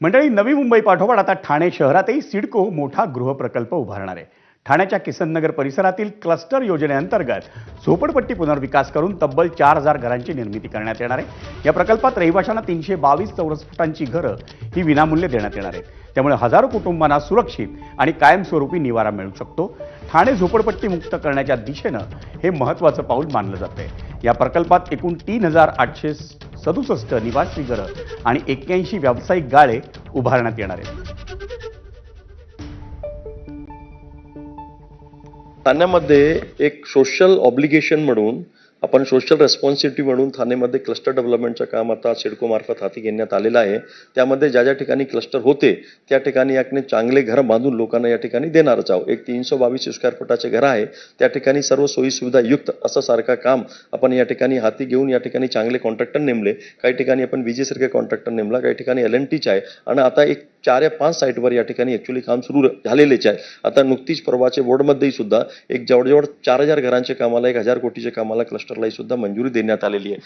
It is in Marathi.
मंडळी, नवी मुंबई पाठोपाठ आता ठाणे शहरातही सिडको मोठा गृहप्रकल्प उभारणार आहे. ठाण्याच्या किसननगर परिसरातील क्लस्टर योजनेअंतर्गत झोपडपट्टी पुनर्विकास करून तब्बल 4,000 घरांची निर्मिती करण्यात येणार आहे. या प्रकल्पात रहिवाशांना 322 चौरस फुटांची घरं ही विनामूल्य देण्यात येणार आहेत. त्यामुळे हजारो कुटुंबांना सुरक्षित आणि कायमस्वरूपी निवारा मिळू शकतो. ठाणे झोपडपट्टी मुक्त करण्याच्या दिशेनं हे महत्त्वाचं पाऊल मानलं जातंय. या प्रकल्पात एकूण 3,867 निवासी घरं आणि 81 व्यावसायिक गाळे उभारण्यात येणार आहेत. ठाण्यामध्ये एक सोशल ऑब्लिगेशन म्हणून आपण सोशल रेस्पॉन्सिबिलिटी म्हणून ठाण्यामध्ये क्लस्टर डेव्हलपमेंटचं काम आता सिडको मार्फत हाती घेण्यात आलेलं आहे. त्यामध्ये ज्या ज्या ठिकाणी क्लस्टर होते त्या ठिकाणी याकडे चांगले घर बांधून लोकांना या ठिकाणी देणारच आहोत. एक 322 स्क्वेअर फुटाचे घर आहे, त्या ठिकाणी सर्व सोयी सुविधा युक्त असं सारखं काम आपण या ठिकाणी हाती घेऊन या ठिकाणी चांगले कॉन्ट्रॅक्टर नेमले. काही ठिकाणी आपण विजेसारखे कॉन्ट्रॅक्टर नेमला, काही ठिकाणी L&Tचे आहे आणि आता एक 4 या 5 साईटवर या ठिकाणी ॲक्च्युली काम सुरू झालेलेच आहे. आता नुकतीच परवाचे बोर्डमध्येही सुद्धा एक जवळजवळ 4,000 घरांच्या कामाला 1,000 कोटीच्या कामाला क्लस्टरलाही सुद्धा मंजुरी देण्यात आलेली आहे.